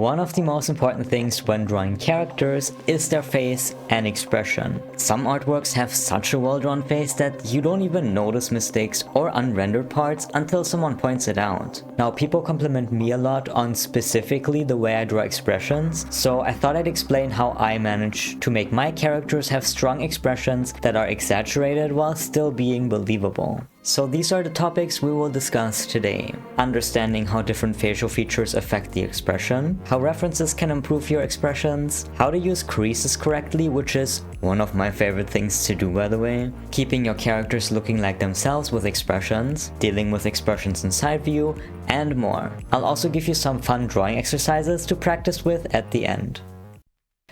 One of the most important things when drawing characters is their face and expression. Some artworks have such a well-drawn face that you don't even notice mistakes or unrendered parts until someone points it out. Now, people compliment me a lot on specifically the way I draw expressions, so I thought I'd explain how I manage to make my characters have strong expressions that are exaggerated while still being believable. So these are the topics we will discuss today. Understanding how different facial features affect the expression, how references can improve your expressions, how to use creases correctly, which is one of my favorite things to do by the way, keeping your characters looking like themselves with expressions, dealing with expressions in side view, and more. I'll also give you some fun drawing exercises to practice with at the end.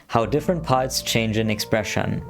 How different parts change in expression.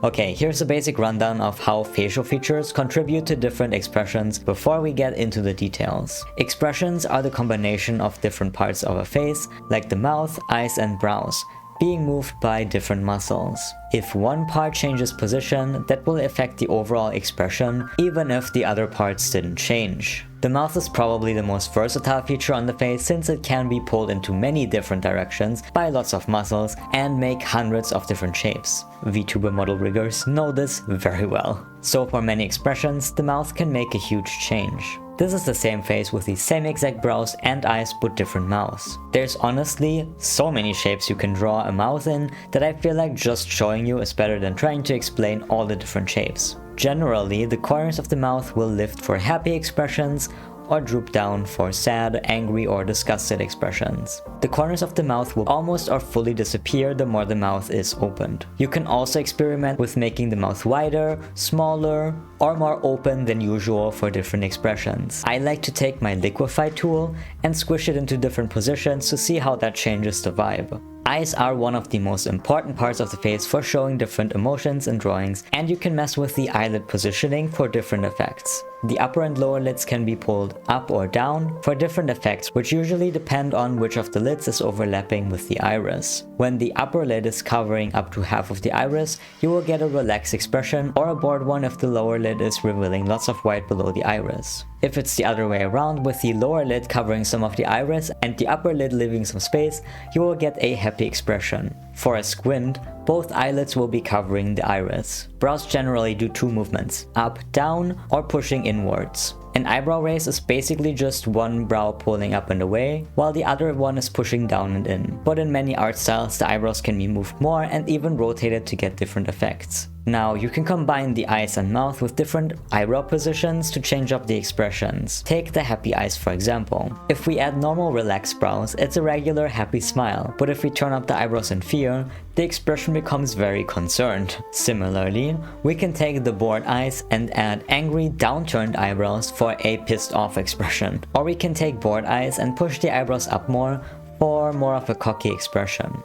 Okay, here's a basic rundown of how facial features contribute to different expressions before we get into the details. Expressions are the combination of different parts of a face, like the mouth, eyes, and brows, being moved by different muscles. If one part changes position, that will affect the overall expression, even if the other parts didn't change. The mouth is probably the most versatile feature on the face since it can be pulled into many different directions by lots of muscles and make hundreds of different shapes. VTuber model riggers know this very well. So for many expressions, the mouth can make a huge change. This is the same face with the same exact brows and eyes but different mouths. There's honestly so many shapes you can draw a mouth in that I feel like just showing you is better than trying to explain all the different shapes. Generally, the corners of the mouth will lift for happy expressions or droop down for sad, angry, or disgusted expressions. The corners of the mouth will almost or fully disappear the more the mouth is opened. You can also experiment with making the mouth wider, smaller, or more open than usual for different expressions. I like to take my liquify tool and squish it into different positions to see how that changes the vibe. Eyes are one of the most important parts of the face for showing different emotions in drawings, and you can mess with the eyelid positioning for different effects. The upper and lower lids can be pulled up or down for different effects, which usually depend on which of the lids is overlapping with the iris. When the upper lid is covering up to half of the iris, you will get a relaxed expression, or a bored one if the lower lid is revealing lots of white below the iris. If it's the other way around, with the lower lid covering some of the iris and the upper lid leaving some space, you will get a happy expression. For a squint, both eyelids will be covering the iris. Brows generally do two movements, up, down, or pushing inwards. An eyebrow raise is basically just one brow pulling up and away, while the other one is pushing down and in. But in many art styles, the eyebrows can be moved more and even rotated to get different effects. Now, you can combine the eyes and mouth with different eyebrow positions to change up the expressions. Take the happy eyes for example. If we add normal relaxed brows, it's a regular happy smile, but if we turn up the eyebrows in fear, the expression becomes very concerned. Similarly, we can take the bored eyes and add angry downturned eyebrows for a pissed off expression. Or we can take bored eyes and push the eyebrows up more for more of a cocky expression.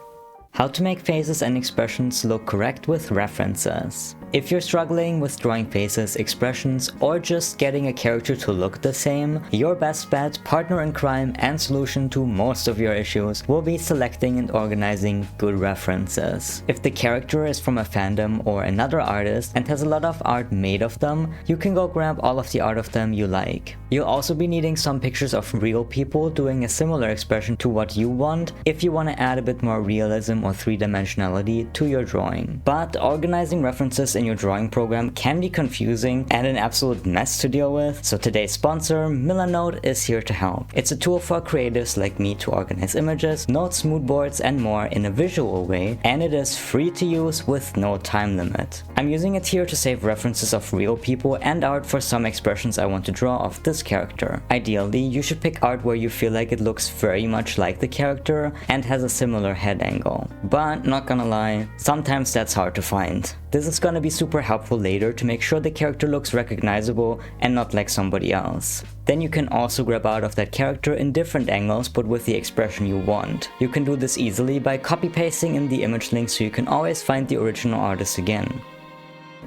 How to make faces and expressions look correct with references. If you're struggling with drawing faces, expressions, or just getting a character to look the same, your best bet, partner in crime, and solution to most of your issues will be selecting and organizing good references. If the character is from a fandom or another artist and has a lot of art made of them, you can go grab all of the art of them you like. You'll also be needing some pictures of real people doing a similar expression to what you want if you want to add a bit more realism or three-dimensionality to your drawing. But organizing references in your drawing program can be confusing and an absolute mess to deal with, so today's sponsor, Milanote, is here to help. It's a tool for creatives like me to organize images, notes, mood boards, and more in a visual way, and it is free to use with no time limit. I'm using it here to save references of real people and art for some expressions I want to draw of this character. Ideally, you should pick art where you feel like it looks very much like the character and has a similar head angle. But not gonna lie, sometimes that's hard to find. This is gonna be super helpful later to make sure the character looks recognizable and not like somebody else. Then you can also grab out of that character in different angles but with the expression you want. You can do this easily by copy-pasting in the image link so you can always find the original artist again.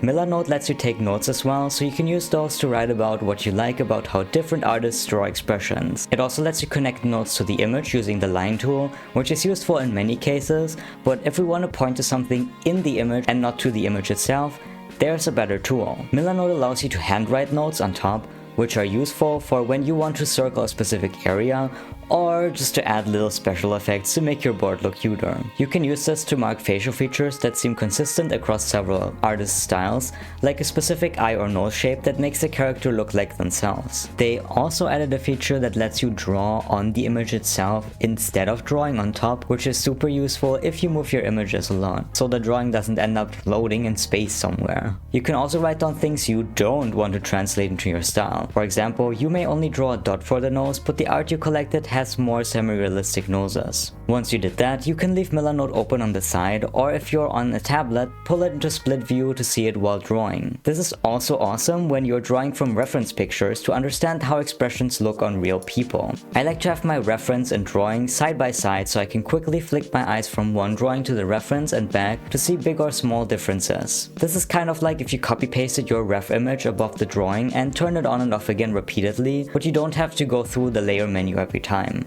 Milanote lets you take notes as well, so you can use those to write about what you like about how different artists draw expressions. It also lets you connect notes to the image using the line tool, which is useful in many cases, but if we want to point to something in the image and not to the image itself, there's a better tool. Milanote allows you to handwrite notes on top, which are useful for when you want to circle a specific area or just to add little special effects to make your board look cuter. You can use this to mark facial features that seem consistent across several artist styles, like a specific eye or nose shape that makes the character look like themselves. They also added a feature that lets you draw on the image itself instead of drawing on top, which is super useful if you move your images a lot, so the drawing doesn't end up floating in space somewhere. You can also write down things you don't want to translate into your style. For example, you may only draw a dot for the nose, but the art you collected has more semi-realistic noses. Once you did that, you can leave Milanote open on the side, or if you're on a tablet, pull it into split view to see it while drawing. This is also awesome when you're drawing from reference pictures to understand how expressions look on real people. I like to have my reference and drawing side by side so I can quickly flick my eyes from one drawing to the reference and back to see big or small differences. This is kind of like if you copy pasted your ref image above the drawing and turn it on and off again repeatedly, but you don't have to go through the layer menu every time.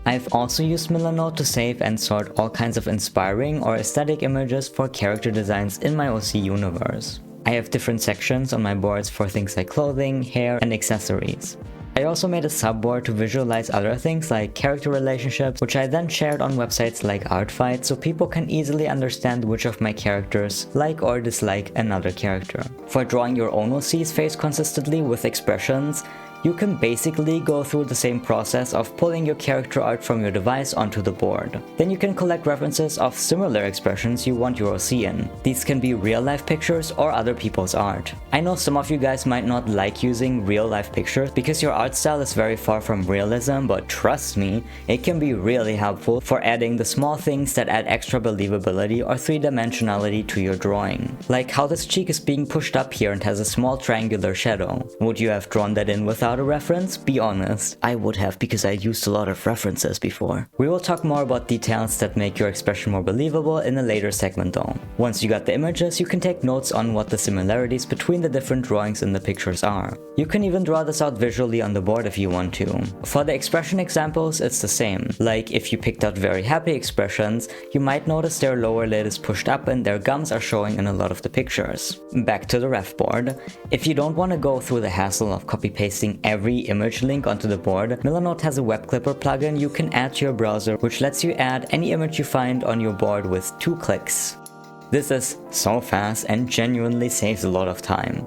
I've also used Milanote to save and sort all kinds of inspiring or aesthetic images for character designs in my OC universe. I have different sections on my boards for things like clothing, hair, and accessories. I also made a subboard to visualize other things like character relationships, which I then shared on websites like Artfight so people can easily understand which of my characters like or dislike another character. For drawing your own OC's face consistently with expressions, you can basically go through the same process of pulling your character art from your device onto the board. Then you can collect references of similar expressions you want your OC in. These can be real-life pictures or other people's art. I know some of you guys might not like using real-life pictures because your art style is very far from realism, but trust me, it can be really helpful for adding the small things that add extra believability or three-dimensionality to your drawing. Like how this cheek is being pushed up here and has a small triangular shadow. Would you have drawn that in without a reference? Be honest. I would have, because I used a lot of references before. We will talk more about details that make your expression more believable in a later segment though. Once you got the images, you can take notes on what the similarities between the different drawings in the pictures are. You can even draw this out visually on the board if you want to. For the expression examples, it's the same. Like if you picked out very happy expressions, you might notice their lower lid is pushed up and their gums are showing in a lot of the pictures. Back to the ref board. If you don't want to go through the hassle of copy pasting every image link onto the board, Milanote has a web clipper plugin you can add to your browser, which lets you add any image you find on your board with 2 clicks. This is so fast and genuinely saves a lot of time.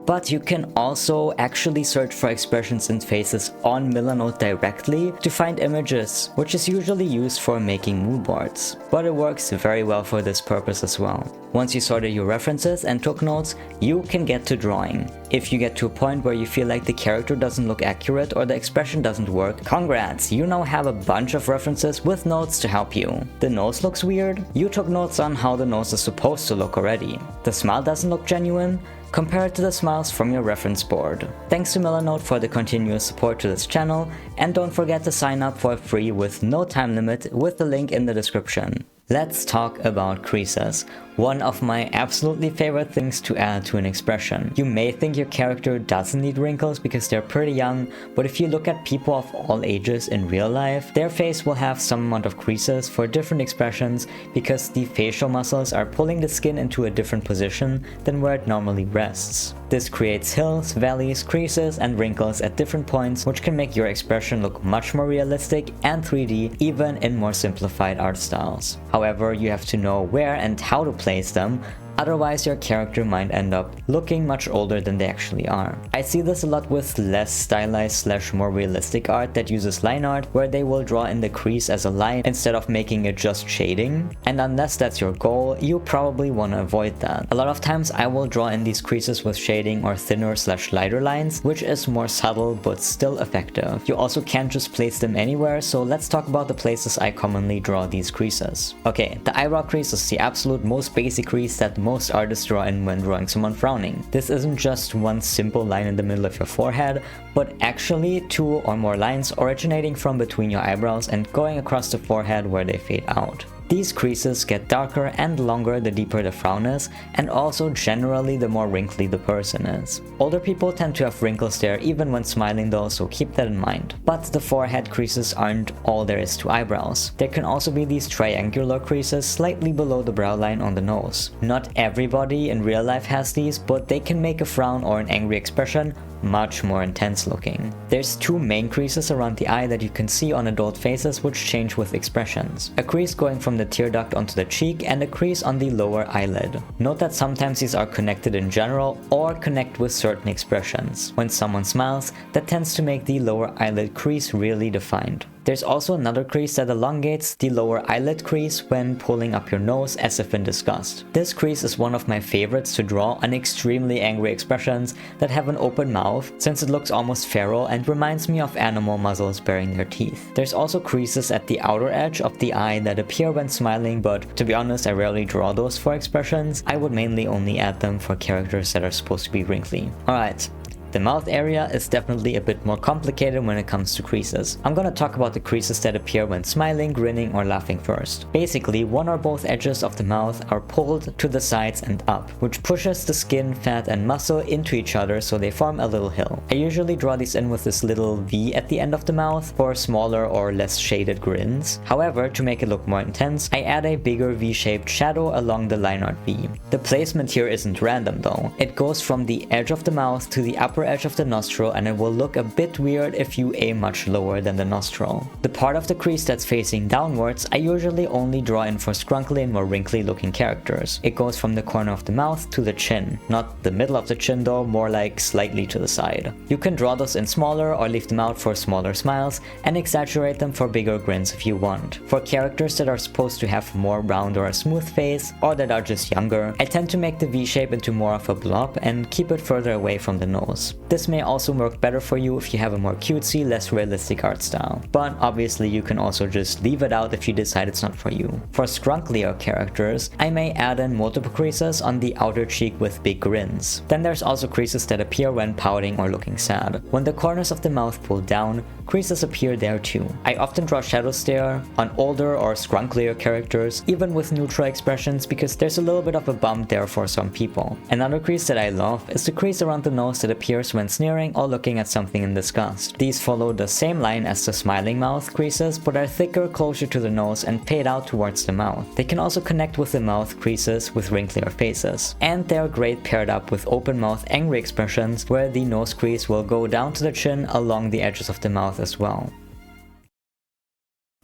But you can also actually search for expressions and faces on Milanote directly to find images, which is usually used for making mood boards. But it works very well for this purpose as well. Once you sorted your references and took notes, you can get to drawing. If you get to a point where you feel like the character doesn't look accurate or the expression doesn't work, congrats! You now have a bunch of references with notes to help you. The nose looks weird? You took notes on how the nose is supposed to look already. The smile doesn't look genuine? Compare it to the smiles from your reference board. Thanks to Milanote for the continuous support to this channel, and don't forget to sign up for free with no time limit with the link in the description. Let's talk about creases, one of my absolutely favorite things to add to an expression. You may think your character doesn't need wrinkles because they're pretty young, but if you look at people of all ages in real life, their face will have some amount of creases for different expressions because the facial muscles are pulling the skin into a different position than where it normally rests. This creates hills, valleys, creases, and wrinkles at different points, which can make your expression look much more realistic and 3D, even in more simplified art styles. However, you have to know where and how to place them, otherwise your character might end up looking much older than they actually are. I see this a lot with less stylized / more realistic art that uses line art, where they will draw in the crease as a line instead of making it just shading, and unless that's your goal, you probably want to avoid that. A lot of times I will draw in these creases with shading or thinner / lighter lines, which is more subtle but still effective. You also can't just place them anywhere, so let's talk about the places I commonly draw these creases. Okay, the eyebrow crease is the absolute most basic crease that most artists draw in when drawing someone frowning. This isn't just one simple line in the middle of your forehead, but actually 2 or more lines originating from between your eyebrows and going across the forehead where they fade out. These creases get darker and longer the deeper the frown is, and also generally the more wrinkly the person is. Older people tend to have wrinkles there even when smiling though, so keep that in mind. But the forehead creases aren't all there is to eyebrows. There can also be these triangular creases slightly below the brow line on the nose. Not everybody in real life has these, but they can make a frown or an angry expression much more intense looking. There's two main creases around the eye that you can see on adult faces which change with expressions. A crease going from the tear duct onto the cheek and a crease on the lower eyelid. Note that sometimes these are connected in general or connect with certain expressions. When someone smiles, that tends to make the lower eyelid crease really defined. There's also another crease that elongates the lower eyelid crease when pulling up your nose, as if in disgust. This crease is one of my favorites to draw on extremely angry expressions that have an open mouth, since it looks almost feral and reminds me of animal muzzles baring their teeth. There's also creases at the outer edge of the eye that appear when smiling, but to be honest, I rarely draw those for expressions. I would mainly only add them for characters that are supposed to be wrinkly. Alright. The mouth area is definitely a bit more complicated when it comes to creases. I'm gonna talk about the creases that appear when smiling, grinning, or laughing first. Basically, one or both edges of the mouth are pulled to the sides and up, which pushes the skin, fat, and muscle into each other so they form a little hill. I usually draw these in with this little V at the end of the mouth for smaller or less shaded grins. However, to make it look more intense, I add a bigger V-shaped shadow along the line art V. The placement here isn't random though. It goes from the edge of the mouth to the upper edge of the nostril, and it will look a bit weird if you aim much lower than the nostril. The part of the crease that's facing downwards I usually only draw in for scrunkly and more wrinkly looking characters. It goes from the corner of the mouth to the chin. Not the middle of the chin though, more like slightly to the side. You can draw those in smaller or leave them out for smaller smiles and exaggerate them for bigger grins if you want. For characters that are supposed to have more round or a smooth face, or that are just younger, I tend to make the V shape into more of a blob and keep it further away from the nose. This may also work better for you if you have a more cutesy, less realistic art style. But obviously you can also just leave it out if you decide it's not for you. For scrunklier characters, I may add in multiple creases on the outer cheek with big grins. Then there's also creases that appear when pouting or looking sad. When the corners of the mouth pull down, creases appear there too. I often draw shadows there on older or scrunklier characters, even with neutral expressions, because there's a little bit of a bump there for some people. Another crease that I love is the crease around the nose that appears when sneering or looking at something in disgust. These follow the same line as the smiling mouth creases, but are thicker, closer to the nose, and fade out towards the mouth. They can also connect with the mouth creases with wrinklier faces. And they are great paired up with open mouth angry expressions, where the nose crease will go down to the chin along the edges of the mouth as well.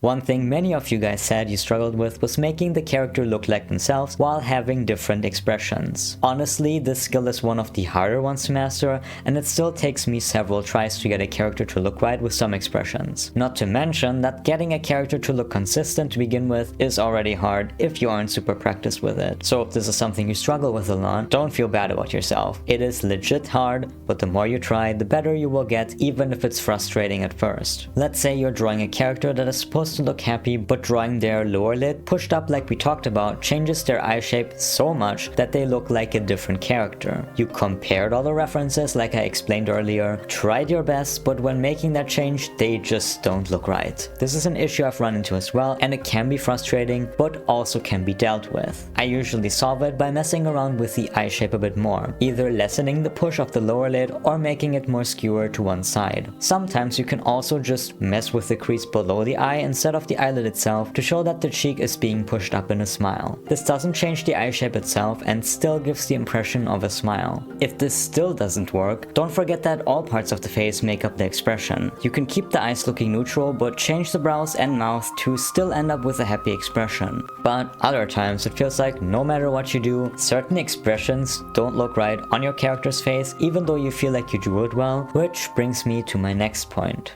One thing many of you guys said you struggled with was making the character look like themselves while having different expressions. Honestly, this skill is one of the harder ones to master, and it still takes me several tries to get a character to look right with some expressions. Not to mention that getting a character to look consistent to begin with is already hard if you aren't super practiced with it. So if this is something you struggle with a lot, don't feel bad about yourself. It is legit hard, but the more you try, the better you will get, even if it's frustrating at first. Let's say you're drawing a character that is supposed to look happy, but drawing their lower lid pushed up like we talked about changes their eye shape so much that they look like a different character. You compared all the references like I explained earlier, tried your best, but when making that change, they just don't look right. This is an issue I've run into as well, and it can be frustrating, but also can be dealt with. I usually solve it by messing around with the eye shape a bit more, either lessening the push of the lower lid or making it more skewer to one side. Sometimes you can also just mess with the crease below the eye instead of the eyelid itself to show that the cheek is being pushed up in a smile. This doesn't change the eye shape itself and still gives the impression of a smile. If this still doesn't work, don't forget that all parts of the face make up the expression. You can keep the eyes looking neutral but change the brows and mouth to still end up with a happy expression. But other times it feels like no matter what you do, certain expressions don't look right on your character's face even though you feel like you drew it well, which brings me to my next point.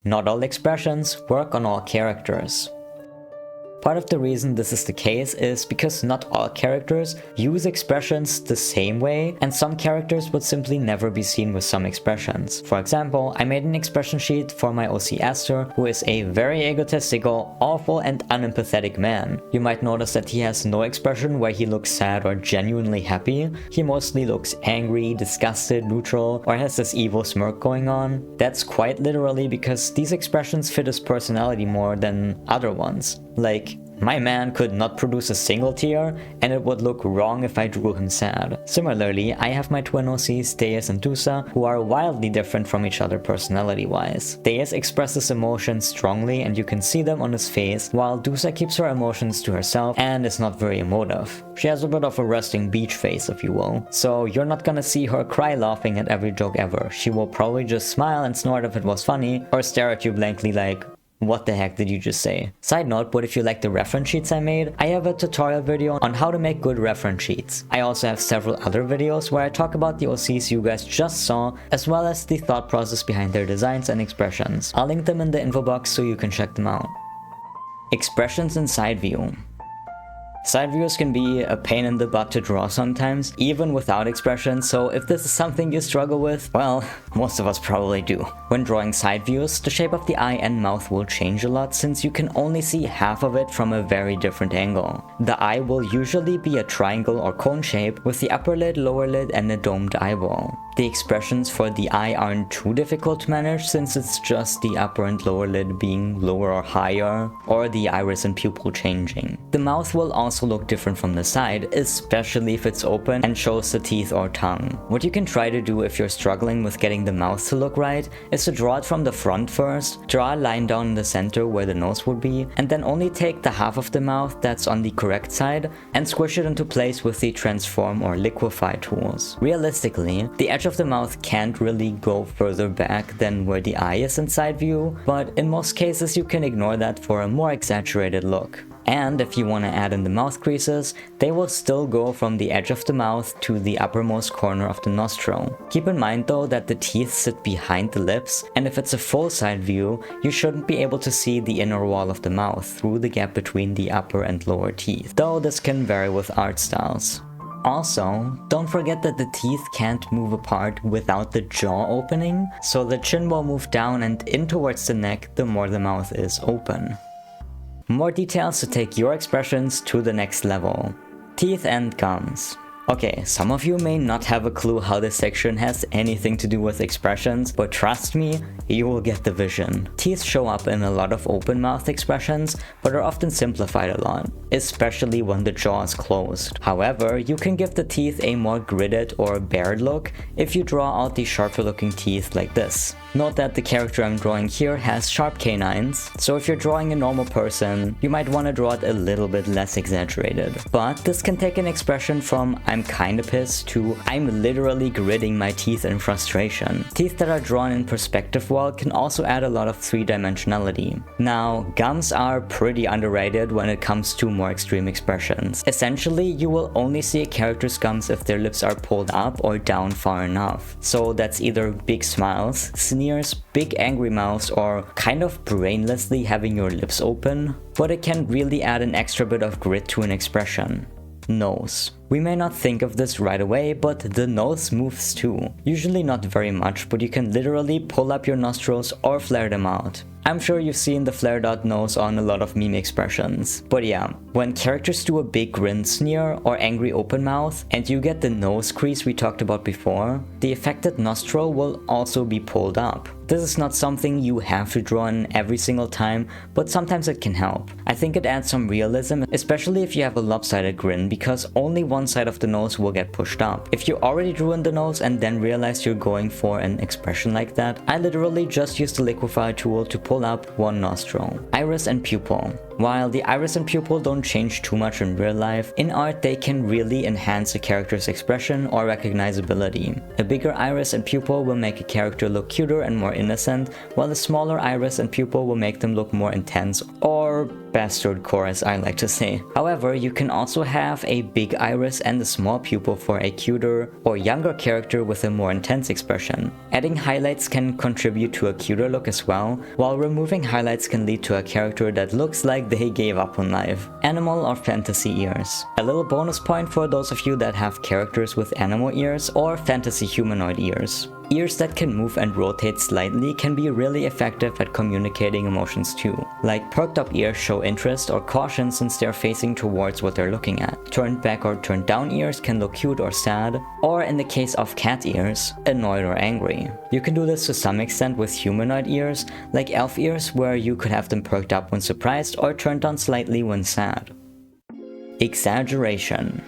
Not all expressions work on all characters. Part of the reason this is the case is because not all characters use expressions the same way, and some characters would simply never be seen with some expressions. For example, I made an expression sheet for my OC Aster, who is a very egotistical, awful, and unempathetic man. You might notice that he has no expression where he looks sad or genuinely happy. He mostly looks angry, disgusted, neutral, or has this evil smirk going on. That's quite literally because these expressions fit his personality more than other ones. Like, My man could not produce a single tear, and it would look wrong if I drew him sad. Similarly, I have my twin OCs, Deus and Dusa, who are wildly different from each other personality-wise. Deus expresses emotions strongly and you can see them on his face, while Dusa keeps her emotions to herself and is not very emotive. She has a bit of a resting beach face, if you will. So you're not gonna see her cry laughing at every joke ever. She will probably just smile and snort if it was funny, or stare at you blankly like, what the heck did you just say? Side note, but if you like the reference sheets I made, I have a tutorial video on how to make good reference sheets. I also have several other videos where I talk about the OCs you guys just saw, as well as the thought process behind their designs and expressions. I'll link them in the info box so you can check them out. Expressions in side view. Side views can be a pain in the butt to draw sometimes, even without expressions, so if this is something you struggle with, well, most of us probably do. When drawing side views, the shape of the eye and mouth will change a lot since you can only see half of it from a very different angle. The eye will usually be a triangle or cone shape with the upper lid, lower lid, and a domed eyeball. The expressions for the eye aren't too difficult to manage since it's just the upper and lower lid being lower or higher, or the iris and pupil changing. The mouth will also look different from the side, especially if it's open and shows the teeth or tongue. What you can try to do if you're struggling with getting the mouth to look right is to draw it from the front first, draw a line down in the center where the nose would be, and then only take the half of the mouth that's on the correct side and squish it into place with the transform or liquefy tools. Realistically, the edge of the mouth can't really go further back than where the eye is in side view, but in most cases you can ignore that for a more exaggerated look. And if you want to add in the mouth creases, they will still go from the edge of the mouth to the uppermost corner of the nostril. Keep in mind though that the teeth sit behind the lips, and if it's a full side view, you shouldn't be able to see the inner wall of the mouth through the gap between the upper and lower teeth, though this can vary with art styles. Also, don't forget that the teeth can't move apart without the jaw opening, so the chin will move down and in towards the neck the more the mouth is open. More details to take your expressions to the next level. Teeth and gums. Okay, some of you may not have a clue how this section has anything to do with expressions, but trust me, you will get the vision. Teeth show up in a lot of open mouth expressions, but are often simplified a lot, especially when the jaw is closed. However, you can give the teeth a more gridded or bared look if you draw out the sharper looking teeth like this. Note that the character I'm drawing here has sharp canines, so if you're drawing a normal person, you might want to draw it a little bit less exaggerated. But this can take an expression from I'm kinda pissed to I'm literally gritting my teeth in frustration. Teeth that are drawn in perspective well can also add a lot of three-dimensionality. Now, gums are pretty underrated when it comes to more extreme expressions. Essentially, you will only see a character's gums if their lips are pulled up or down far enough. So that's either big smiles, sneers, big angry mouths, or kind of brainlessly having your lips open. But it can really add an extra bit of grit to an expression. Nose. We may not think of this right away, but the nose moves too. Usually not very much, but you can literally pull up your nostrils or flare them out. I'm sure you've seen the flared out nose on a lot of meme expressions. But yeah, when characters do a big grin sneer or angry open mouth, and you get the nose crease we talked about before, the affected nostril will also be pulled up. This is not something you have to draw in every single time, but sometimes it can help. I think it adds some realism, especially if you have a lopsided grin, because only one side of the nose will get pushed up. If you already drew in the nose and then realized you're going for an expression like that, I literally just used the liquefy tool to pull up one nostril. Iris and pupil. While the iris and pupil don't change too much in real life, in art they can really enhance a character's expression or recognizability. A bigger iris and pupil will make a character look cuter and more innocent, while a smaller iris and pupil will make them look more intense, or bastardcore as I like to say. However, you can also have a big iris and a small pupil for a cuter or younger character with a more intense expression. Adding highlights can contribute to a cuter look as well, while removing highlights can lead to a character that looks like they gave up on life. Animal or fantasy ears. A little bonus point for those of you that have characters with animal ears or fantasy humanoid ears. Ears that can move and rotate slightly can be really effective at communicating emotions too. Like perked up ears show interest or caution since they're facing towards what they're looking at. Turned back or turned down ears can look cute or sad, or in the case of cat ears, annoyed or angry. You can do this to some extent with humanoid ears, like elf ears, where you could have them perked up when surprised or turned down slightly when sad. Exaggeration.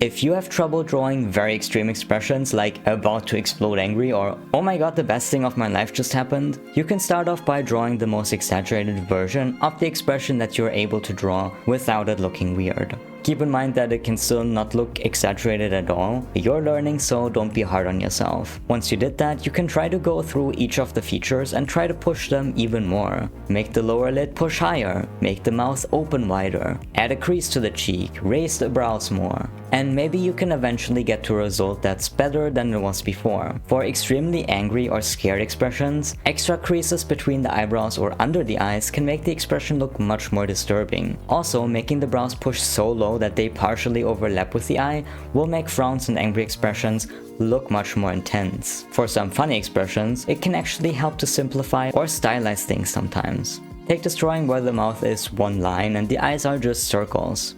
If you have trouble drawing very extreme expressions like about to explode angry or oh my god the best thing of my life just happened, you can start off by drawing the most exaggerated version of the expression that you're able to draw without it looking weird. Keep in mind that it can still not look exaggerated at all. You're learning, so don't be hard on yourself. Once you did that, you can try to go through each of the features and try to push them even more. Make the lower lid push higher, make the mouth open wider, add a crease to the cheek, raise the brows more. And maybe you can eventually get to a result that's better than it was before. For extremely angry or scared expressions, extra creases between the eyebrows or under the eyes can make the expression look much more disturbing. Also, making the brows push so low that they partially overlap with the eye will make frowns and angry expressions look much more intense. For some funny expressions, it can actually help to simplify or stylize things sometimes. Take this drawing where the mouth is one line and the eyes are just circles.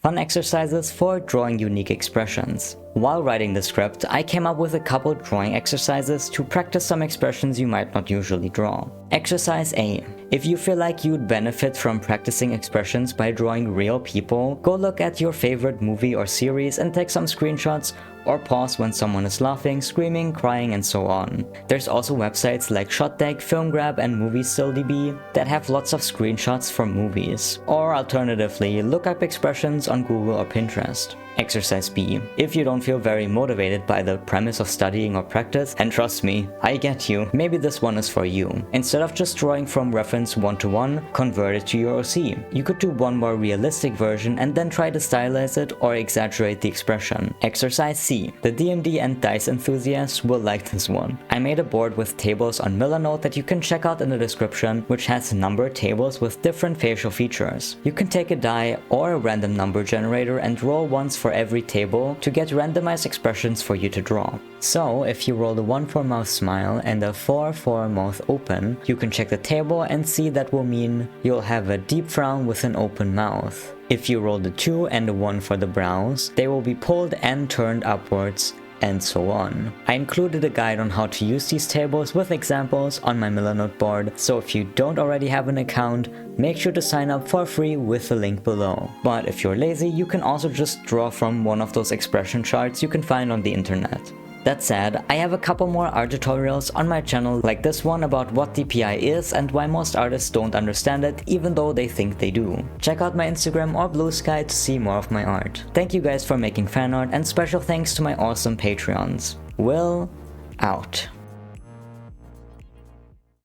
Fun exercises for drawing unique expressions. While writing the script, I came up with a couple drawing exercises to practice some expressions you might not usually draw. Exercise A. If you feel like you'd benefit from practicing expressions by drawing real people, go look at your favorite movie or series and take some screenshots or pause when someone is laughing, screaming, crying, and so on. There's also websites like ShotDeck, FilmGrab, and MovieStillDB that have lots of screenshots from movies. Or alternatively, look up expressions on Google or Pinterest. Exercise B. If you don't feel very motivated by the premise of studying or practice, and trust me, I get you, maybe this one is for you. Instead of just drawing from reference 1-to-1, convert it to your OC. You could do one more realistic version and then try to stylize it or exaggerate the expression. Exercise C. The DMD and dice enthusiasts will like this one. I made a board with tables on Milanote that you can check out in the description, which has numbered tables with different facial features. You can take a die or a random number generator and roll once for every table to get randomized expressions for you to draw. So if you roll a 1 for mouth smile and a 4 for mouth open, you can check the table and see that will mean you'll have a deep frown with an open mouth. If you roll the 2 and a 1 for the brows, they will be pulled and turned upwards, and so on. I included a guide on how to use these tables with examples on my Milanote board, so if you don't already have an account, make sure to sign up for free with the link below. But if you're lazy, you can also just draw from one of those expression charts you can find on the internet. That said, I have a couple more art tutorials on my channel, like this one about what DPI is and why most artists don't understand it even though they think they do. Check out my Instagram or Blue Sky to see more of my art. Thank you guys for making fan art, and special thanks to my awesome Patreons. Will out.